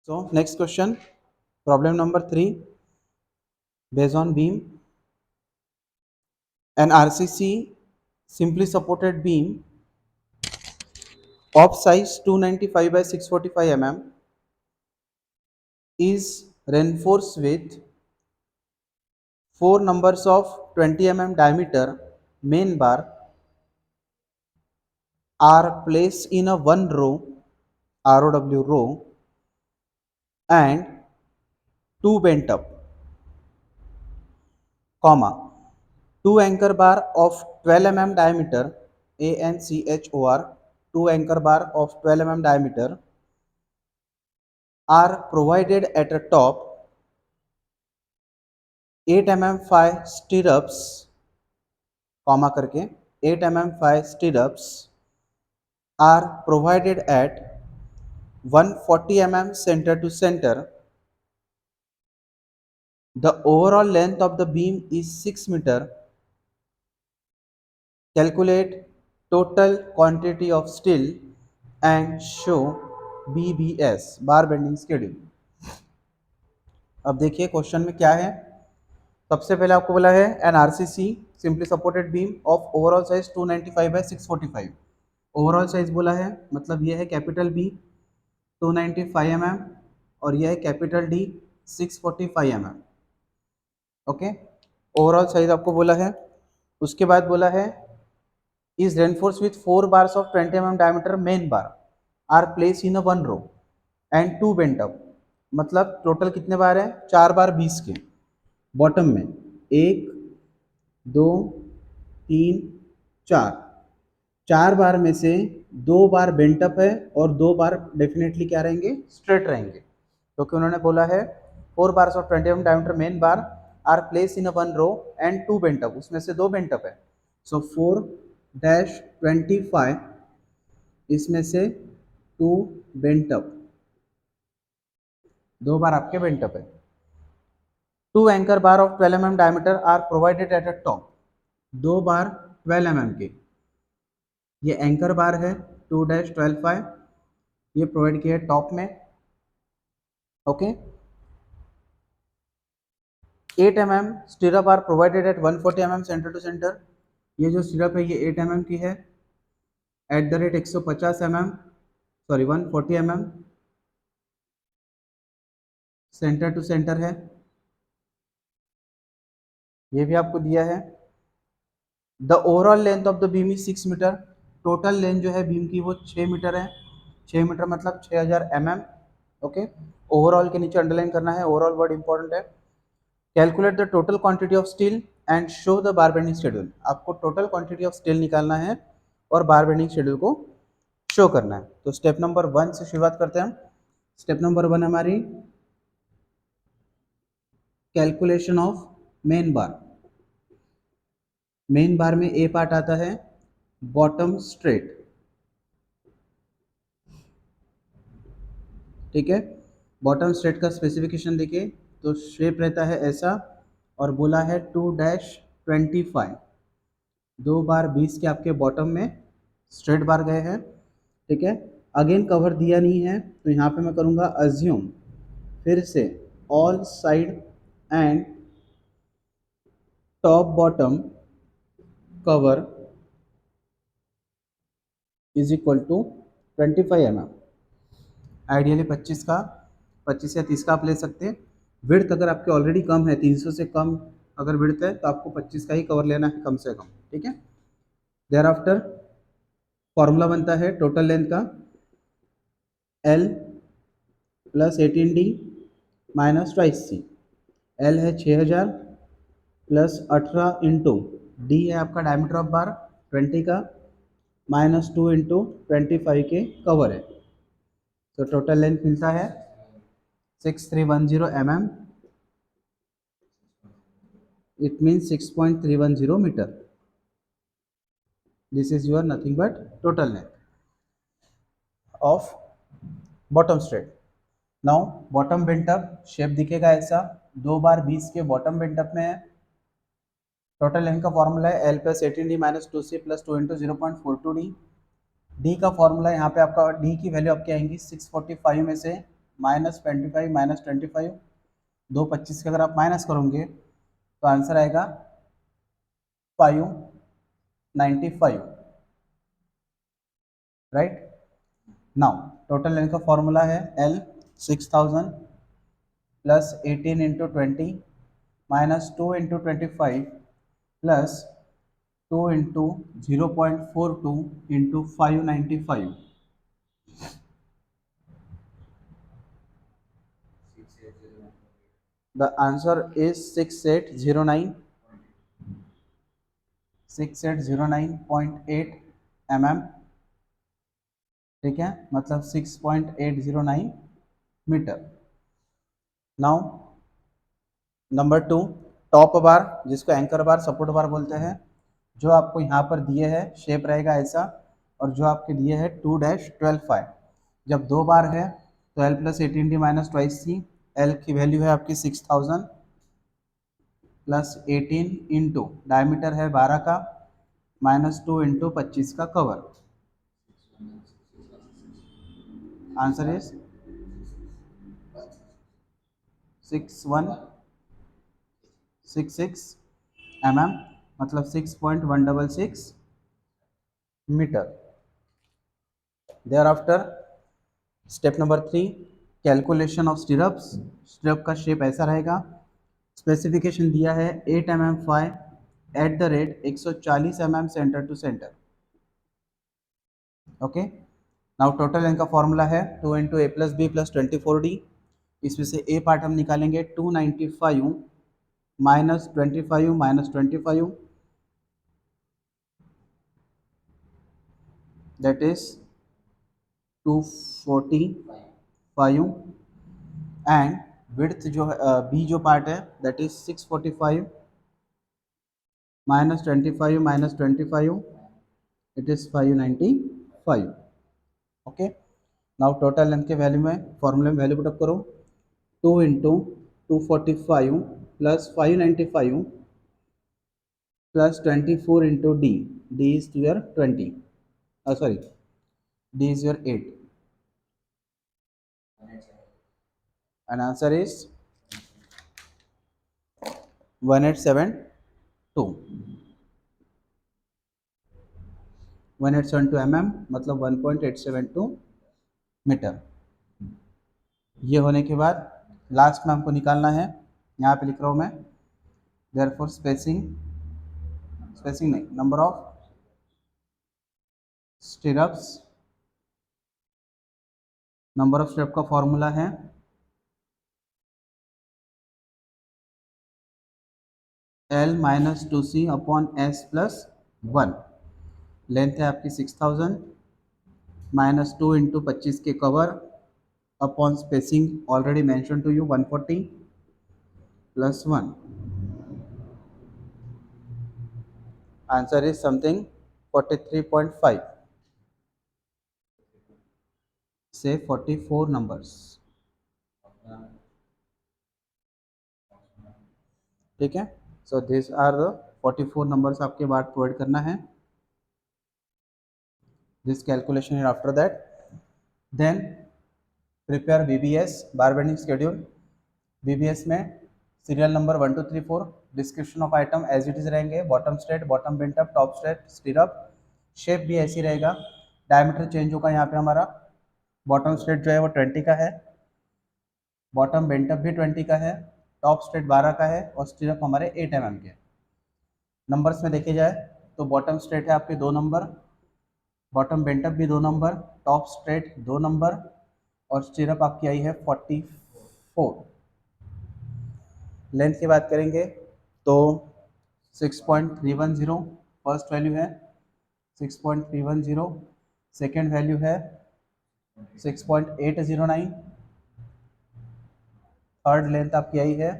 So next question, problem number 3, based on beam, an RCC simply supported beam of size 295 by 645 mm is reinforced with 4 numbers of 20 mm diameter main bar are placed in a one row ROW and 2 bent up, comma, 2 anchor bar of 12 mm diameter ANCHOR, 2 anchor bar of 12 mm diameter are provided at a top, 8 mm 5 stirrups, comma करके 8 mm 5 stirrups are provided at 140 mm center to center. The overall length of the beam is 6 meter. Calculate total quantity of steel and show BBS bar bending schedule. अब देखिए question में क्या है। सबसे पहले आपको बोला है an RCC simply supported beam of overall size 295 by 645। Overall size बोला है, मतलब ये है कैपिटल बी 295 mm और ये है capital D 645 mm। Okay, overall size आपको बोला है। उसके बाद बोला है is reinforced with 4 bars of 20 mm diameter main bar are placed in a one row and 2 bent up। मतलब टोटल कितने बार है? 4 बार 20 के। बॉटम में 1 2 3 4, 4 बार में से 2 बार बेंट अप है और 2 बार डेफिनेटली क्या रहेंगे? स्ट्रेट रहेंगे, क्योंकि उन्होंने बोला है 4 bars of 20 mm diameter main bar are place in a one row and 2 bent up, उसमें से 2 बेंट अप है। सो 4-25 इसमें से 2 बेंट अप, 2 बार आपके बेंट अप है। 2 anchor bar of 12 mm diameter are provided at a top, 2 bar 12 mm के, ये anchor बार है 2-12, ये प्रोवाइड किया है टॉप में। Okay, 8 mm stirrup are provided at 140 mm centre to centre, ये जो स्टिरअप है ये 8 mm की है at the rate 150 mm, sorry 140 mm centre to centre है, ये भी आपको दिया है। The overall length of the beam is 6 metre, total length जो है बीम की वो 6 मीटर है। 6 मीटर मतलब 6000 mm। ओके, ओवरऑल के नीचे अंडरलाइन करना है, ओवरऑल वर्ड इंपॉर्टेंट है। Calculate the total quantity of steel and show the bar bending schedule, आपको टोटल क्वांटिटी ऑफ स्टील निकालना है और बार बेंडिंग शेड्यूल को शो करना है। तो स्टेप नंबर 1 से शुरुआत करते हैं हम। स्टेप नंबर 1 हमारी calculation of main bar. Main बार में ए पार्ट आता है बॉटम स्ट्रेट, ठीक है। बॉटम स्ट्रेट का स्पेसिफिकेशन देखिए तो शेप रहता है ऐसा और बोला है 2-25, 2 बार 20 के आपके बॉटम में स्ट्रेट बार गए हैं, ठीक है। अगेन कवर दिया नहीं है तो यहाँ पे मैं करूँगा अज्यूम, फिर से all side and top bottom cover is equal to 25 mm। Ideally 25 या 30 का आप ले सकते हैं। विड्थ अगर आपके ऑलरेडी कम है, 300 से कम अगर विड्थ है तो आपको 25 का ही कवर लेना है कम से कम, ठीक है। देयर आफ्टर फॉर्मूला बनता है टोटल लेंथ का L plus 18D minus 2C। L है 6000 प्लस 18 इंटू D है आपका डायमीटर ऑफ बार 20 का, माइनस 2 इंटू 25 के कवर है। तो टोटल लेंथ मिलता है 6310 mm, it means 6.310 metre. This is your nothing but total length of bottom straight. Now bottom bent up shape दिखेगा ऐसा, 2 बार 20 के बॉटम बेंट अप में है। टोटल लेंथ का फॉर्मूला है L plus 18D minus 2C plus 2 into 0.42D। D का formula यहाँ पे आपका डी की वैल्यू आपकी आएंगी 645 में से -25 -25, 2 25 के अगर आप माइनस करोगे तो आंसर आएगा 595, राइट। नाउ टोटल लेंथ का फॉर्मूला है L 6000 plus 18 into 20 minus 2 into 25 plus 2 into 0.42 into 595। The answer is 6809, 6809.8 mm, ठीक है, मतलब 6.809 metre. Now number 2, top bar जिसको एंकर बार सपोर्ट बार बोलते हैं, जो आपको यहाँ पर दिए है शेप रहेगा ऐसा, और जो आपके दिए है 2-12 जब दो बार है तो L plus 18D minus twice C, L की वैल्यू है आपकी 6000 प्लस 18 इंटू डायमीटर है 12 का माइनस 2 इंटू 25 का कवर। आंसर इज 6166 mm, मतलब 6.166 metre. Thereafter step number 3, calculation of stirrups. Stirrup का शेप ऐसा रहेगा, स्पेसिफिकेशन दिया है 8 mm phi at the rate 140 mm centre to centre. Okay, now total इनका फॉर्मूला है 2 into A plus B plus 24D। इसमें से ए पार्ट हम निकालेंगे 295 minus 25 minus 25, that is 245, and width जो है बी जो पार्ट है that is 645 minus 25 minus 25, it is 595। Okay, now total length के वैल्यू में फॉर्मूले में वैल्यू पुट अप करो, 2 into 245 plus 595 plus 24 into D, D is your 20, sorry D is your 8, and answer is 1872, 1872 mm, मतलब 1.872 metre. ये होने के बाद लास्ट में हमको निकालना है, यहाँ पे लिख रहा हूँ मैं, देयरफॉर स्पेसिंग नहीं, number of stirrups, number of stirrup का फॉर्मूला है L minus 2C upon S plus 1। Length है आपकी 6000 माइनस 2 इंटू 25 के cover upon spacing already mention to you 140 plus 1। Answer is something 43.5 से 44 नंबर्स, ठीक है। So this are the 44 numbers आपके बाद प्रोवाइड करना है। This calculation is after that, then prepare BBS bar bending schedule. BBS में serial number 1 2 3 4, description of item as it is रहेंगे, bottom straight, bottom bent up, top straight, stirrup, shape भी ऐसी रहेगा। Diameter change होगा, यहाँ पे हमारा bottom straight जो है वो 20 का है, बॉटम बेंट अप भी 20 का है, टॉप स्ट्रेट 12 का है, और स्टिरअप हमारे 8 mm के। नंबर्स में देखे जाए तो बॉटम स्ट्रेट है आपके 2 नंबर, बॉटम बेंट अप भी 2 नंबर, टॉप स्ट्रेट 2 नंबर, और स्टिरअप आपकी आई है 44। लेंथ की बात करेंगे तो 6.310 फर्स्ट वैल्यू है, 6.310, सेकेंड वैल्यू है 6.809, थर्ड लेंथ आपकी आई है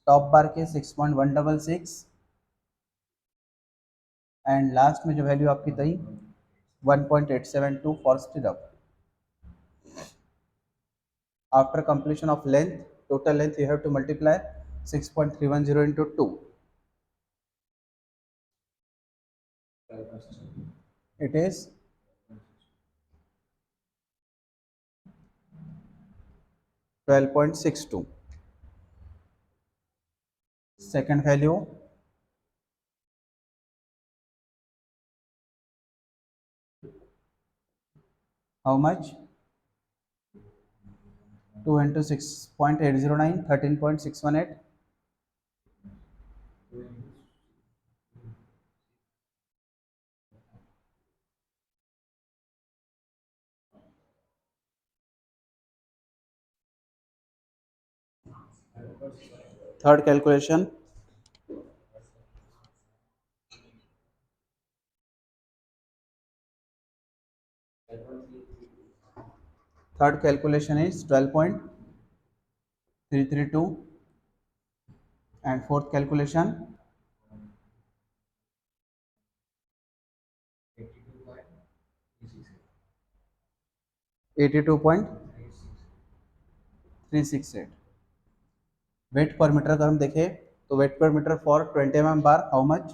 टॉप बार के 6.166, एंड लास्ट में जो वैल्यू आपकी थी 1.872 for stirrup. After completion of length, total length you have to multiply 6.310 into 2, it is 12.62. Second value, how much? 2 into 6.809, 13.618. Third calculation, is 12.332, and fourth calculation, 82.368. Weight per metre अगर हम देखें तो weight per metre for 20 mm bar how much?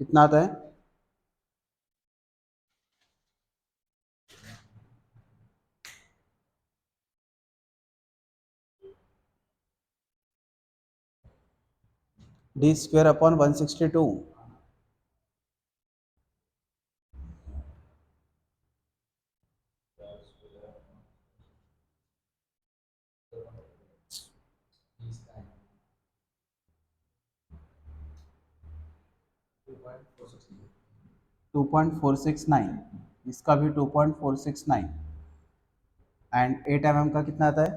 कितना आता है? D square upon 162. 2.469, इसका भी 2.469, and 8 mm का कितना आता है?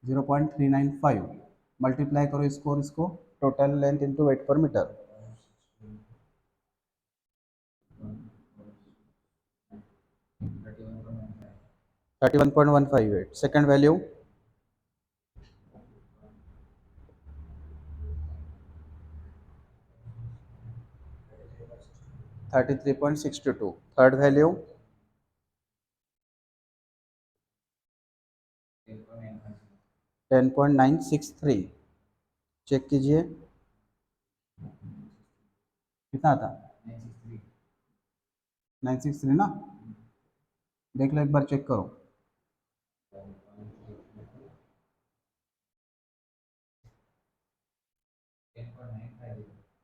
0.395. मल्टीप्लाई करो इसको और इसको, total length into weight per metre, 31.158. Second value, 33.62. Third value, 10.963. Check कीजिए कितना था? 963 ना? देख लो एक बार, चेक करो.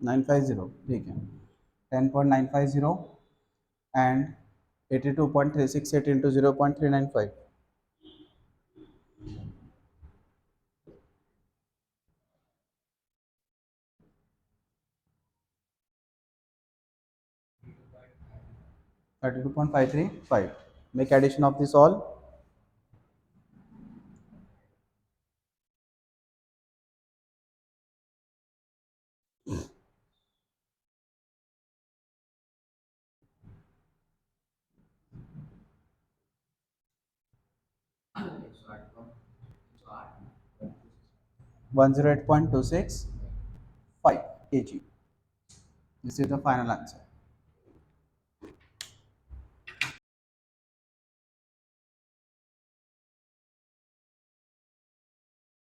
950, ठीक है. 10.950 and 82.368 into 0.395. 32.535. Make addition of this all. 108.265 kg. This is the final answer.